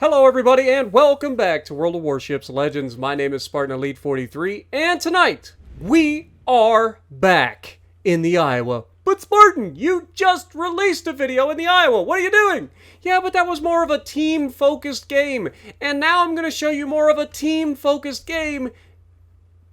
Hello everybody and welcome back to World of Warships Legends. My name is Spartan Elite 43 and tonight we are back in the Iowa. But Spartan, you just released a video in the Iowa. What are you doing? Yeah, but that was more of a team-focused game. And now I'm going to show you more of a team-focused game,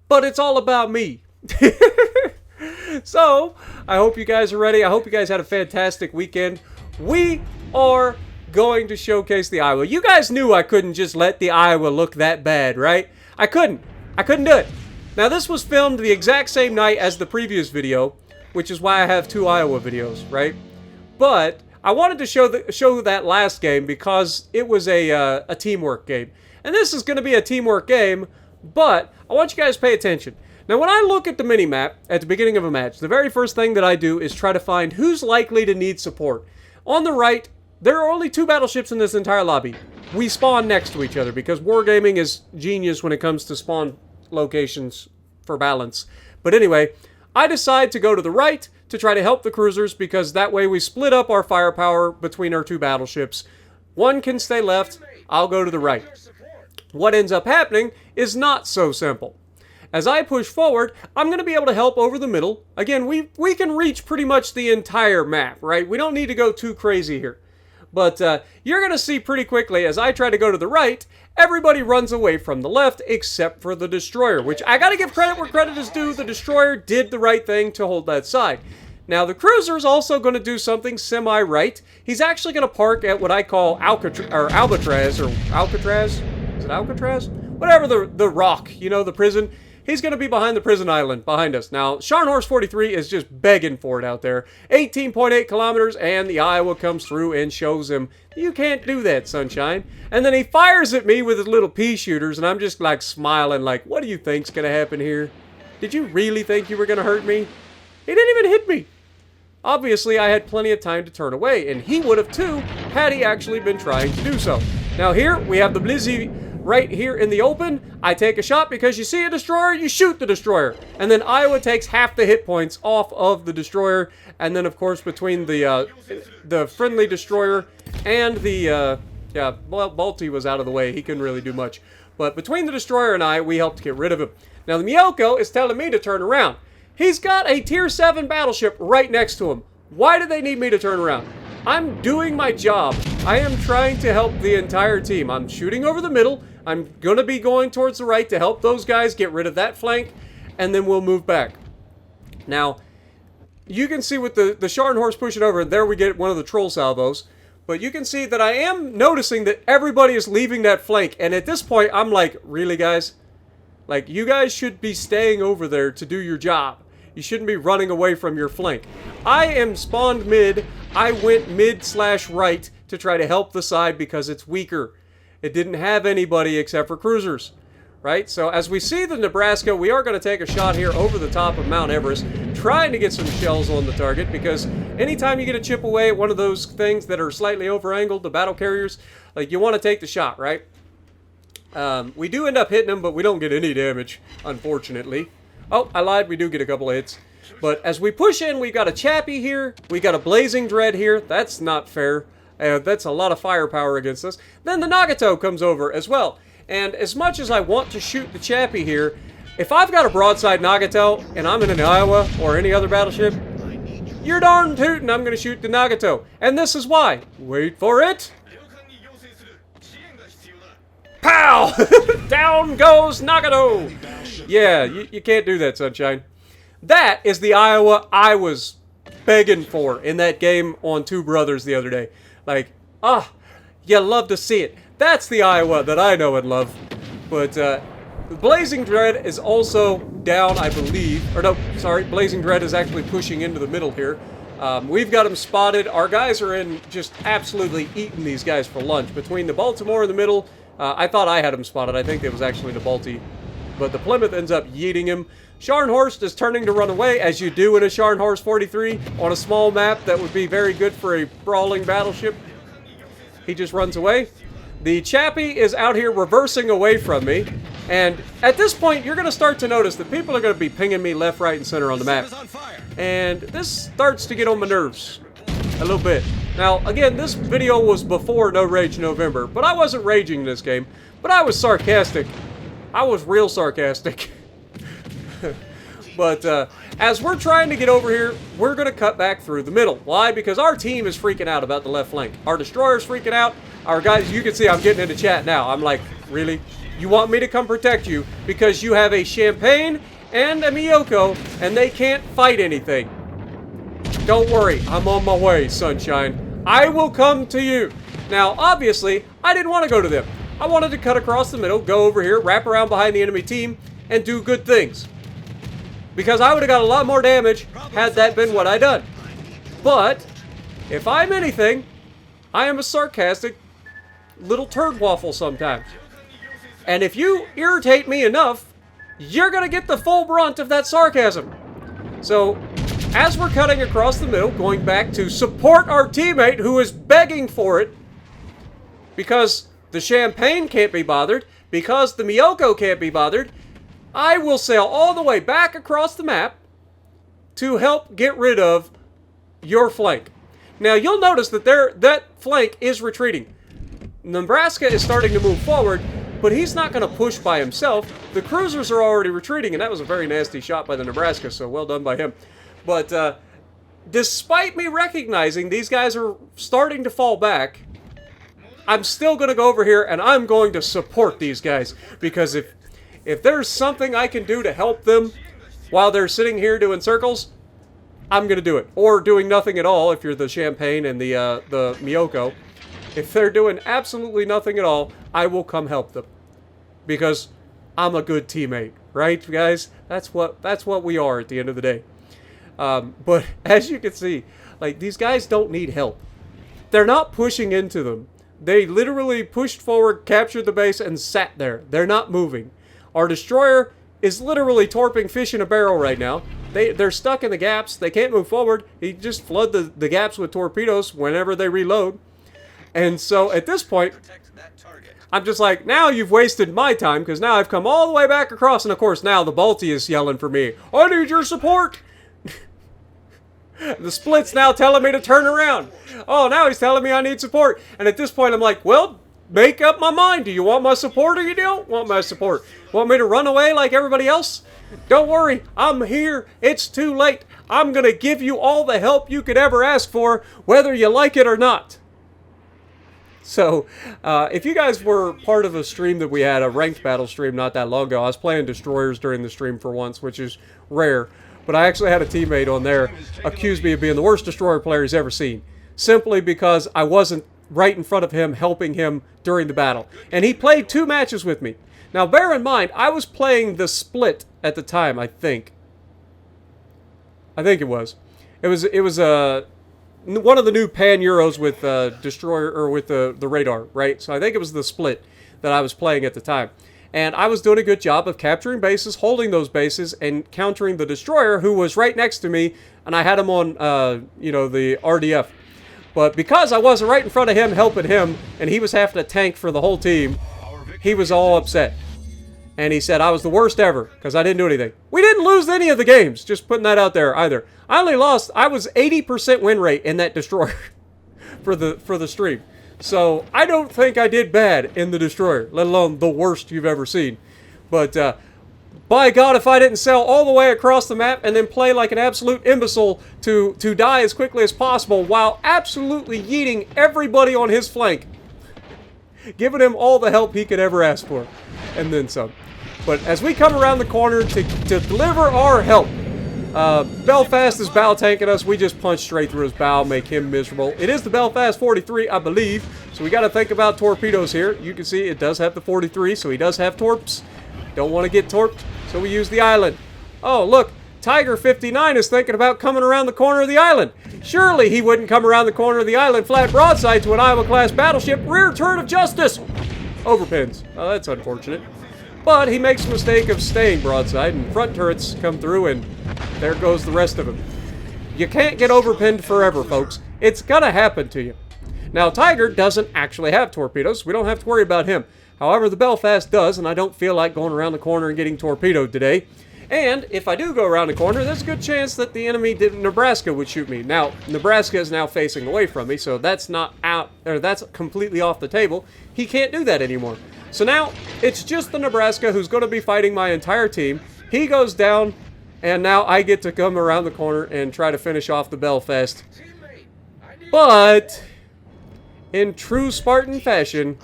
but it's all about me. So, I hope you guys are ready. I hope you guys had a fantastic weekend. We are going to showcase the Iowa. You guys knew I couldn't just let the Iowa look that bad, right? I couldn't do it. Now this was filmed the exact same night as the previous video, which is why I have two Iowa videos, right? But I wanted to show that last game because it was a teamwork game. And this is going to be a teamwork game, but I want you guys to pay attention. Now when I look at the mini-map at the beginning of a match, the very first thing that I do is try to find who's likely to need support. On the right, there are only two battleships in this entire lobby. We spawn next to each other because wargaming is genius when it comes to spawn locations for balance. But anyway, I decide to go to the right to try to help the cruisers because that way we split up our firepower between our two battleships. One can stay left, I'll go to the right. What ends up happening is not so simple. As I push forward, I'm going to be able to help over the middle. Again, we can reach pretty much the entire map, right? We don't need to go too crazy here. But you're going to see pretty quickly as I try to go to the right, everybody runs away from the left except for the destroyer, which I got to give credit where credit is due. The destroyer did the right thing to hold that side. Now, the cruiser's also going to do something semi-right. He's actually going to park at what I call Alcatraz. Is it Alcatraz? Whatever the rock, you know, the prison. He's going to be behind the prison island, behind us. Now, Scharnhorst 43 is just begging for it out there. 18.8 kilometers, and the Iowa comes through and shows him, you can't do that, sunshine. And then he fires at me with his little pea shooters, and I'm just like smiling like, what do you think's going to happen here? Did you really think you were going to hurt me? He didn't even hit me. Obviously, I had plenty of time to turn away, and he would have too, had he actually been trying to do so. Now here, we have the Blizzy right here in the open. I take a shot because you see a destroyer, you shoot the destroyer. And then Iowa takes half the hit points off of the destroyer. And then, of course, between the friendly destroyer and the, well, Balti was out of the way. He couldn't really do much. But between the destroyer and I, we helped get rid of him. Now, the Myoko is telling me to turn around. He's got a Tier 7 battleship right next to him. Why do they need me to turn around? I'm doing my job. I am trying to help the entire team. I'm shooting over the middle. I'm going to be going towards the right to help those guys get rid of that flank, and then we'll move back. Now, you can see with the Scharnhorst pushing over, and there we get one of the troll salvos, but you can see that I am noticing that everybody is leaving that flank, and at this point, I'm like, really, guys? Like, you guys should be staying over there to do your job. You shouldn't be running away from your flank. I am spawned mid. I went mid/right to try to help the side because it's weaker. It didn't have anybody except for cruisers, right? So as we see the Nebraska, we are going to take a shot here over the top of Mount Everest, trying to get some shells on the target because anytime you get a chip away at one of those things that are slightly over-angled, the battle carriers, like you want to take the shot, right? We do end up hitting them, but we don't get any damage, unfortunately. Oh, I lied. We do get a couple of hits. But as we push in, we've got a Chappie here. We got a Blazing Dread here. That's not fair. That's a lot of firepower against us. Then the Nagato comes over as well. And as much as I want to shoot the Chappie here, if I've got a broadside Nagato and I'm in an Iowa or any other battleship, you're darn tootin' I'm going to shoot the Nagato. And this is why. Wait for it. Pow! Down goes Nagato! Yeah, you can't do that, sunshine. That is the Iowa I was begging for in that game on Two Brothers the other day. Like, you love to see it. That's the Iowa that I know and love. But, the Blazing Dread is also down, I believe. Or no, sorry, Blazing Dread is actually pushing into the middle here. We've got him spotted. Our guys are in just absolutely eating these guys for lunch. Between the Baltimore in the middle, I thought I had him spotted. I think it was actually the Balti. But the Plymouth ends up yeeting him. Scharnhorst is turning to run away, as you do in a Scharnhorst 43, on a small map that would be very good for a brawling battleship. He just runs away. The Chappie is out here reversing away from me. And at this point, you're going to start to notice that people are going to be pinging me left, right, and center on the map. And this starts to get on my nerves. A little bit. Now, again, this video was before No Rage November, but I wasn't raging in this game, but I was sarcastic. I was real sarcastic. But as we're trying to get over here, we're going to cut back through the middle. Why? Because our team is freaking out about the left flank. Our destroyer's freaking out. Our guys, you can see I'm getting into chat now. I'm like, really? You want me to come protect you because you have a Champagne and a Miyoko and they can't fight anything? Don't worry, I'm on my way, sunshine. I will come to you. Now, obviously, I didn't want to go to them. I wanted to cut across the middle, go over here, wrap around behind the enemy team, and do good things. Because I would have got a lot more damage had that been what I done. But, if I'm anything, I am a sarcastic little turd waffle sometimes. And if you irritate me enough, you're going to get the full brunt of that sarcasm. So, as we're cutting across the middle, going back to support our teammate who is begging for it, because the Champagne can't be bothered, because the Miyoko can't be bothered, I will sail all the way back across the map to help get rid of your flank. Now, you'll notice that that flank is retreating. Nebraska is starting to move forward, but he's not going to push by himself. The cruisers are already retreating, and that was a very nasty shot by the Nebraska, so well done by him. But despite me recognizing these guys are starting to fall back, I'm still going to go over here, and I'm going to support these guys, because if there's something I can do to help them while they're sitting here doing circles, I'm going to do it. Or doing nothing at all if you're the Champagne and the Miyoko. If they're doing absolutely nothing at all, I will come help them. Because I'm a good teammate, right, guys? That's what we are at the end of the day. But as you can see, like, these guys don't need help. They're not pushing into them. They literally pushed forward, captured the base, and sat there. They're not moving. Our destroyer is literally torping fish in a barrel right now. They're stuck in the gaps. They can't move forward. He just flood the gaps with torpedoes whenever they reload. And so at this point, I'm just like, now you've wasted my time, because now I've come all the way back across, and of course now the Balti is yelling for me. I need your support! The Split's now telling me to turn around. Oh, now he's telling me I need support. And at this point I'm like, well, make up my mind. Do you want my support or you don't want my support? Want me to run away like everybody else? Don't worry, I'm here. It's too late. I'm going to give you all the help you could ever ask for, whether you like it or not. So, if you guys were part of a stream that we had, a ranked battle stream not that long ago, I was playing destroyers during the stream for once, which is rare. But I actually had a teammate on there accuse me of being the worst destroyer player he's ever seen. Simply because I wasn't right in front of him helping him during the battle. And he played 2 matches with me. Now bear in mind, I was playing the Split at the time, I think. I think it was. It was one of the new Pan Euros with destroyer, or with the radar, right? So I think it was the Split that I was playing at the time. And I was doing a good job of capturing bases, holding those bases, and countering the destroyer, who was right next to me, and I had him on, you know, the RDF. But because I wasn't right in front of him helping him, and he was having to tank for the whole team, he was all upset. And he said I was the worst ever, because I didn't do anything. We didn't lose any of the games, just putting that out there either. I was 80% win rate in that destroyer for the stream. So, I don't think I did bad in the destroyer, let alone the worst you've ever seen. But, by God, if I didn't sail all the way across the map and then play like an absolute imbecile to die as quickly as possible while absolutely yeeting everybody on his flank, giving him all the help he could ever ask for, and then some. But as we come around the corner to deliver our help, Belfast is bow tanking us. We just punch straight through his bow, make him miserable. It is the Belfast 43, I believe. So we got to think about torpedoes here. You can see it does have the 43, so he does have torps. Don't want to get torped, so we use the island. Oh, look, Tiger 59 is thinking about coming around the corner of the island. Surely he wouldn't come around the corner of the island flat broadside to an Iowa-class battleship. Rear turret of justice! Overpins. Oh, that's unfortunate. But he makes the mistake of staying broadside, and front turrets come through, and there goes the rest of them. You can't get overpinned forever, folks. It's gonna happen to you. Now, Tiger doesn't actually have torpedoes. We don't have to worry about him. However, the Belfast does, and I don't feel like going around the corner and getting torpedoed today. And if I do go around the corner, there's a good chance that the enemy Nebraska would shoot me. Now, Nebraska is now facing away from me, so that's not out, or that's completely off the table. He can't do that anymore. So now, it's just the Nebraska who's going to be fighting my entire team. He goes down, and now I get to come around the corner and try to finish off the Belfast. But, in true Spartan fashion,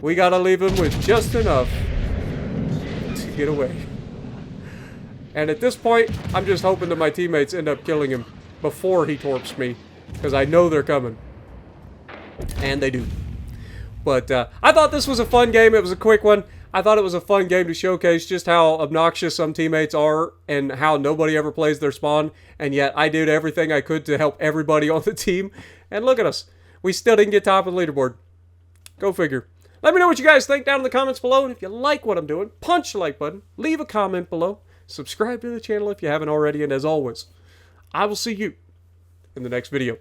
we gotta leave him with just enough to get away. And at this point, I'm just hoping that my teammates end up killing him before he torps me, because I know they're coming. And they do. But I thought this was a fun game. It was a quick one. I thought it was a fun game to showcase just how obnoxious some teammates are and how nobody ever plays their spawn. And yet I did everything I could to help everybody on the team. And look at us. We still didn't get top of the leaderboard. Go figure. Let me know what you guys think down in the comments below. And if you like what I'm doing, punch the like button. Leave a comment below. Subscribe to the channel if you haven't already. And as always, I will see you in the next video.